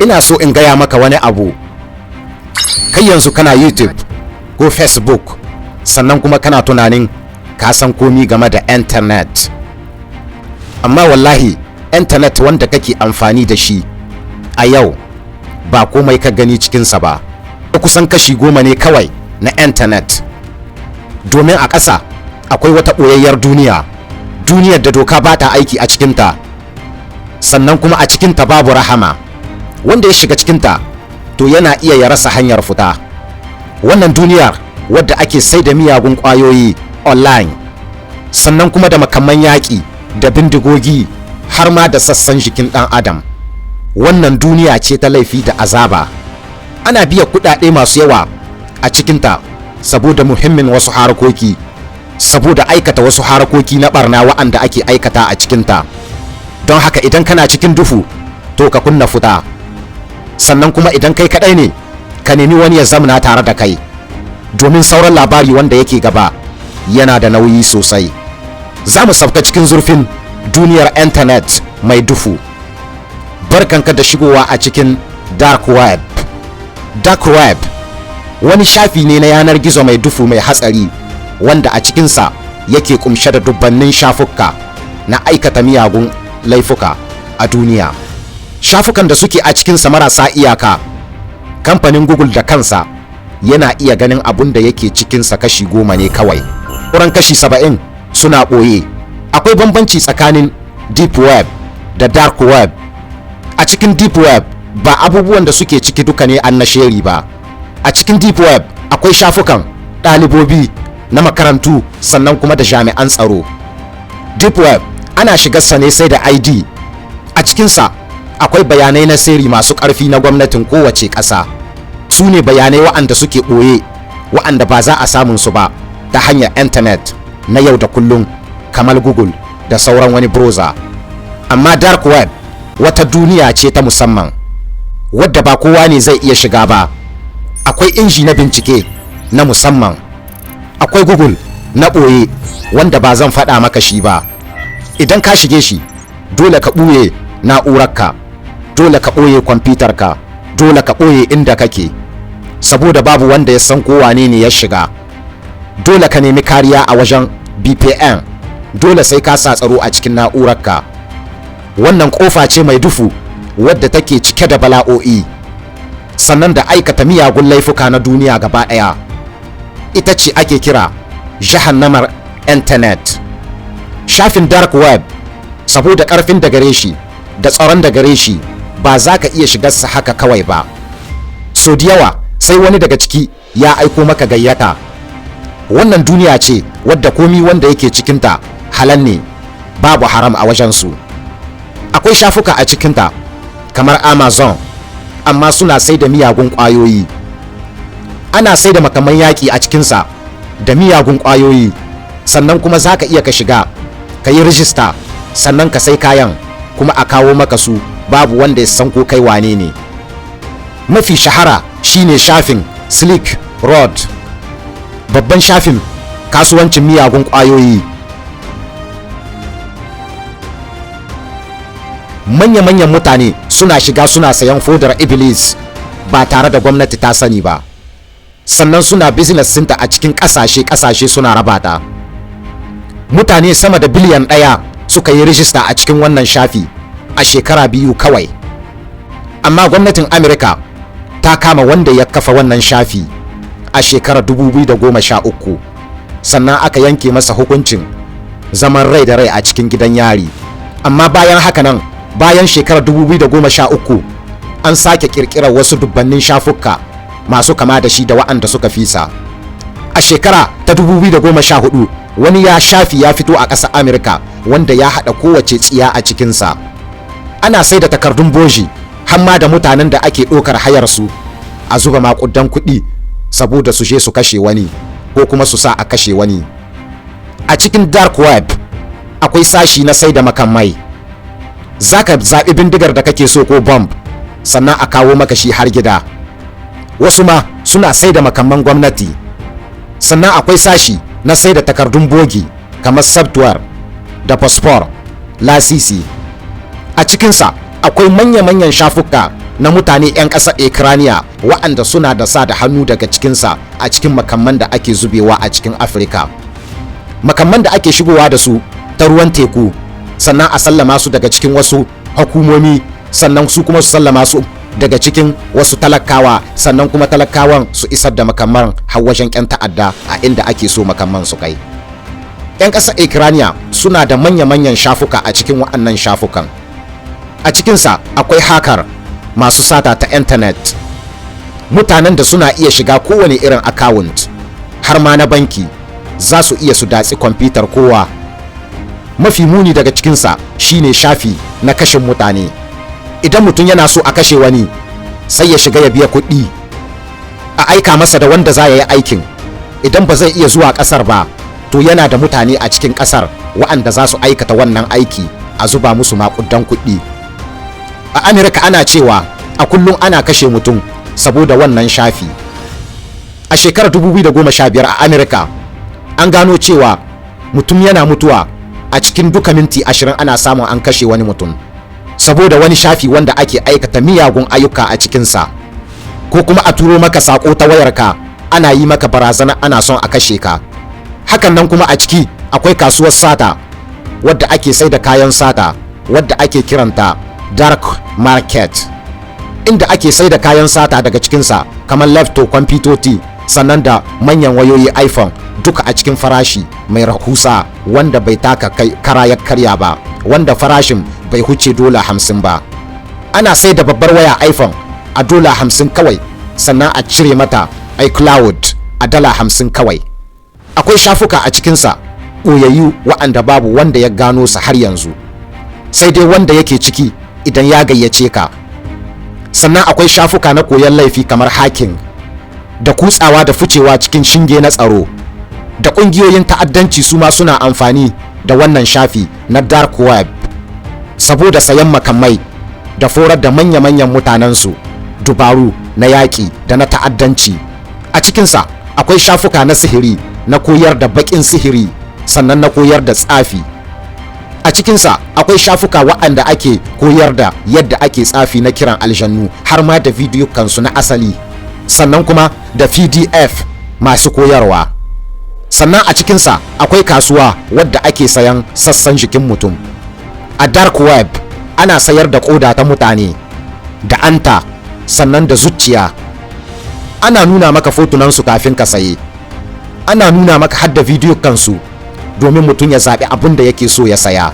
ina so in gaya maka wani abu. Kai yanzu kana YouTube ko Facebook, sannan kuma kana tunanin ka san komi game da internet. Amma wallahi internet wanda kake amfani da shi a yau ba komai ka gani cikinsa ba. Kusan kashi 10 ne kawai na internet. Domin a ƙasa akwai wata ɓoyayyar duniya, duniyar da doka ba ta aiki a cikinta, sannan kuma a cikinta babu rahama. Wanda ya shiga cikinta to yana iya ya rasa hanyar fita. Wannan duniyar wadda ake sai da miyagun ƙwayoyi online, sannan kuma da makaman yaƙi da bindigogi har ma da sassan jikin ɗan adam. Wannan duniya ce ta laifi da azaba. Ana biya kuɗaɗe masu yawa a cikinta saboda muhimmin wasu harakoki, saboda aikata wasu harakoki na barna wa'anda ake aikata a cikinta. Don haka idan kana cikin duhu to ka kunna fita, sannan kuma idan kai kaɗai ne ka nemi wani ya zamna tare da kai, domin sauran labari wanda yake gaba yana da nauyi sosai. Za mu sauka cikin zurfin duniyar internet mai duhu. Barkanka da shigowa a cikin dark web. Dark web wani shafi ne na yanar gizo mai duhu mai hatsari, wanda a cikinsa yake kumshe da dubbannin shafuka na aikata miyagun laifuka a duniya. Shafukan da suke a cikinsa marasa iyaka. Kamfanin Google da kansa yana iya ganin abun da yake cikinsa kashi 10 ne kawai. Kuran kashi 70 suna ɓoye. Akwai bambanci tsakanin deep web da dark web. A cikin deep web ba abubuwan da suke ciki duka ne an na sheri ba. A cikin deep web akwai shafukan ɗalibobi na makarantu, sannan kuma da jami'an tsaro. Deep web ana shigarsa ne sai da ID. A cikinsa akwai bayanai na sirri masu ƙarfi na gwamnatin kowace ƙasa. Su ne bayanai wa'anda suke ɓoye, wa'anda ba za a samun su ba ta hanyar internet na yau da kullum kamar Google da sauran wani browser. Amma dark web wata duniya ce ta musamman wadda ba kowa ne zai iya shiga ba. Akwai inji na bincike na musamman. Akwai Google na ɓoye wanda ba zan faɗa maka shi ba. Idan ka shige shi dole ka ɓoye na'urarka, dole ka ɓoye kwamfutarka, dole ka ɓoye inda kake, saboda babu wanda ya san ko wane ne ya shiga. Dole ka nemi kariya a wajen VPN, dole sai ka sa tsaro a cikin na'urarka. Wannan ƙofa ce mai dufu wadda take cike da bala'o'i, sannan da aikata miyagun laifuka na duniya gaba ɗaya. Ita ce ake kira Jahannamar Internet. Shafin dark web saboda ƙarfin da gare shi da tsaron da gare shi ba za ka iya shigarsa haka kawai ba. So da yawa sai wani daga ciki ya aiko maka gayyata. Wannan duniya ce wadda komi wanda yake cikinta halal ne, babu haram a wajensu. Akwai shafuka a cikinta kamar Amazon, amma suna sai da miyagun ƙwayoyi. Ana sai da makaman yaƙi a cikinsa da miyagun ƙwayoyi, sannan kuma za ka iya ka shiga ka yi rijista, sannan ka sai kayan kuma a kawo maka su, babu wanda ya san ko kai wane ne. Mafi shahara shine shafin Silk Road, babban shafin kasuwancin miyagun ƙwayoyi. Manya-manyan mutane suna shiga suna sayan fodar iblis ba tare da gwamnati ta sani ba, sannan suna business sinta a cikin ƙasashe suna raba ta. Mutane sama da biliyan 1 suka yi rijista a cikin wannan shafi a shekara 2 kawai. Amma gwamnatin Amerika ta kama wanda ya kafa wannan shafi a shekarar 2013, sannan aka yanke masa hukuncin zaman rai da rai a cikin gidan yari. Amma bayan haka nan, bayan shekarar 2013 an sake kirkirar wasu dubbannin shafuka masu kama da shi da wa'anda suka fisa. A shekara ta 2014 wani shafi ya fito a ƙasar Amerika wanda ya haɗa kowace tsiya a cikinsa. Ana sai da takardun boji, hamma da mutanen da ake ɗaukar hayar su a zuba maƙudan kuɗi saboda su je su kashe wani ko kuma su sa a kashe wani. A cikin dark web akwai sashi na sai da makamai. Za ka zaɓi bindigar da kake so ko bomb, sannan a kawo maka shi har gida. Wasu ma suna sai da makamman gwamnati. Sannan akwai sashi na sai da takardun bogi kamar software da passport lasisi. A cikinsa akwai manya-manyan shafuka na mutane 'yan ƙasar Ukraine waɗanda suna da sa da hannu daga cikinsa a cikin makamman da ake zubewa a cikin Afirka. Makamman da ake shigowa da su ta ruwan teku, sannan a sallama su daga cikin wasu hukumomi, sannan su kuma su sallama su daga cikin wasu talakawa, sannan kuma talakawan su isar da makamman har wajen 'yan ta'adda a inda ake so makamman su kai. 'Yan ƙasar Ukraine suna da manya-manyan shafuka a cikin waɗannan shafukan. A cikinsa akwai hakar masu sata ta intanet, mutanen da suna iya shiga kowane irin account har ma na banki, za su iya su datsi kwamfutar kowa. Mafi muni daga cikinsa shine shafi na kashin mutane. Idan mutum yana so a kashe wani, sai ya shiga ya biya kuɗi a aika masa da wanda za ya yi aikin. Idan ba zai iya zuwa ƙasar ba, to yana da mutane a cikin ƙasar waɗanda za su aikata wannan aiki, a zuba musu maƙudan kuɗi. A Amerika ana cewa a kullum ana kashe mutum saboda wannan shafi. A shekarar 2015 a Amerika an gano cewa mutum yana mutuwa a cikin duka minti 20 ana samun an kashe wani mutum saboda wani shafi wanda ake aikata miyagun ayyuka a cikinsa, ko kuma a turo maka sako ta wayarka ana yi maka barazana ana son a kashe ka. Hakan nan kuma a ciki akwai kasuwar sata wadda ake sai da kayan sata wadda ake kiranta dark market, inda ake sai da kayan sata daga cikinsa kamar laptop, kwamfutoci, sannan da manyan wayoyi iPhone, duka a cikin farashi mai rahusa wanda bai taka kara ya karya ba, wanda farashin bai huce $50 ba. Ana sai da babbar waya iPhone a $50 kawai, sannan a cire mata iCloud a $50 kawai. Akwai shafuka a cikinsa ɓoyayyu waɗanda babu wanda ya gano su har yanzu, sai dai wanda yake ciki idan ya gayyace ka. Sannan akwai shafuka na koyon laifi kamar hacking da kutsawa da ficewa cikin shinge na tsaro, da ƙungiyoyin ta'addanci su ma suna amfani da wannan shafi na dark web saboda sayan makamai da forar da manya-manyan mutanensu dubaru na yaƙi da na ta'addanci. A cikinsa akwai shafuka na sihiri, na koyar da baƙin sihiri, sannan na koyar da tsafi. A cikinsa akwai shafuka waɗanda ake koyar da yadda ake tsafi na kiran aljannu, har ma da bidiyo kansu na asali, sannan kuma da PDF masu koyarwa. Sannan a cikinsa akwai kasuwa wadda ake sayan sassan jikin mutum. A dark web ana sayar da ƙoda ta mutane, da anta, sannan da zuciya. Ana nuna maka fotunansu kafin ka saye, ana nuna maka hadda bidiyo kansu domin mutum ya zaɓi abin da yake so ya saya.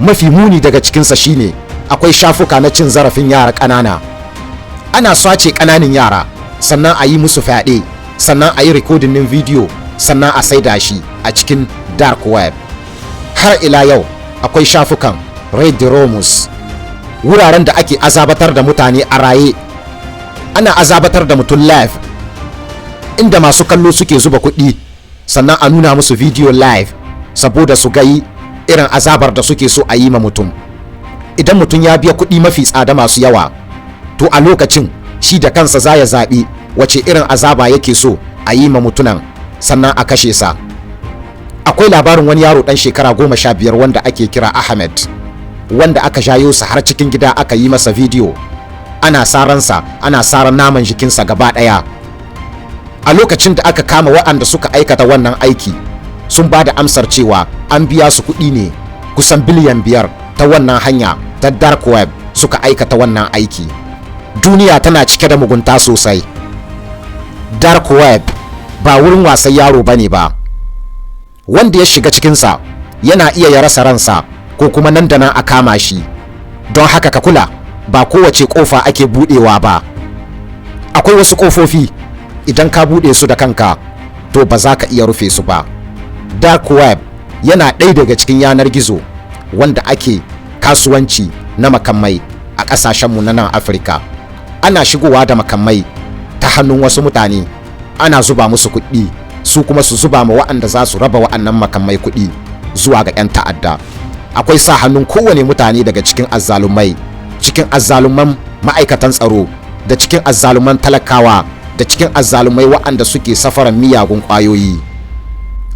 Mafi muni daga cikinsa shine akwai shafuka na cin zarafin yara ƙanana. Ana sace ƙananan yara, sannan a yi musu fyaɗe, sannan a yi rikodin ɗin bidiyo, sannan a saida shi a cikin dark web. Har ila yau akwai shafukan Red Romus, wuraren da ake azabatar da mutane a raye. Ana azabatar da mutum live, inda masu kallo suke zuba kuɗi, sannan a nuna musu video live saboda su gayi irin azabar da suke so a yi ma mutum. Idan mutum ya biya kuɗi mafi tsada masu yawa, to a lokacin shi da kansa za ya zaɓi wace irin azaba yake so a yi ma mutunan, sannan a kashe sa. Akwai labarin wani yaro ɗan shekara 15 wanda ake kira Ahmed, wanda aka jayo sa har cikin gida aka yi masa video, ana saransa, ana saran naman jikinsa gaba ɗaya. A lokacin da aka kama waɗanda suka aikata wannan aiki, sun ba da amsar cewa an biya su kuɗi ne kusan biliyan 5 ta wannan hanya ta dark web suka aikata wannan aiki. Duniya tana cike da mugunta sosai. Dark web ba wurin wasan yaro bane ba. Wanda ya shiga cikinsa yana iya ya rasa ransa, ko kuma nan da nan a kama shi. Don haka ka kula, ba kowace kofa ake budewa ba. Akwai wasu kofofi idan ka bude su da kanka, to ba za ka iya rufe su ba. Dark web yana ɗaya daga cikin yanar gizo wanda ake kasuwanci na makamai a ƙasashenmu na nan Afirka. Ana shigowa da makamai ta hannun wasu mutane, ana zuba musu kuɗi, su kuma su zuba ma waɗanda za su raba waɗannan makamai kuɗi zuwa ga 'yan ta'adda. Akwai sa hannun kowane mutane daga cikin azzalumai, cikin azzaluman ma'aikatan tsaro, da cikin azzaluman talakawa, da cikin azzalumai waɗanda suke safaran miyagun ƙwayoyi.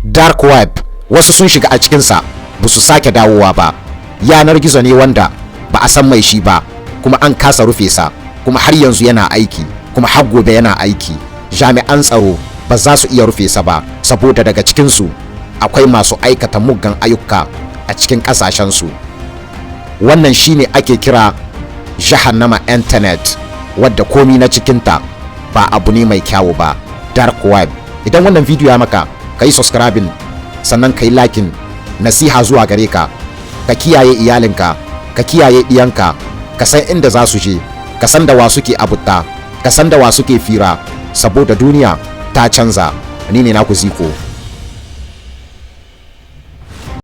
Dark web wasu sun shiga a cikinsa ba su sake dawowa ba. Yanar gizo ne wanda ba a san mai shi ba, kuma an kasa rufe sa, kuma har yanzu yana aiki, kuma har gobe yana aiki. Jami'an tsaro ba za su iya rufe sa ba, saboda daga cikinsu akwai masu aikata muggan ayyuka a cikin ƙasashensu. Wannan shine ake kira Jahannamar Internet, wadda komi na cikinta ba abu ne mai kyawu ba, dark web. Idan wannan video ya maka, ka yi subscribing, sannan ka yi liking. Nasiha zuwa gare ka, ka kiyaye iyalinka, ka kiyaye iyanka, ka san inda za su je, ka san da wa suke abutta, ka san da wa suke fira, saboda duniya ta canza. Ni ne naku Ziko.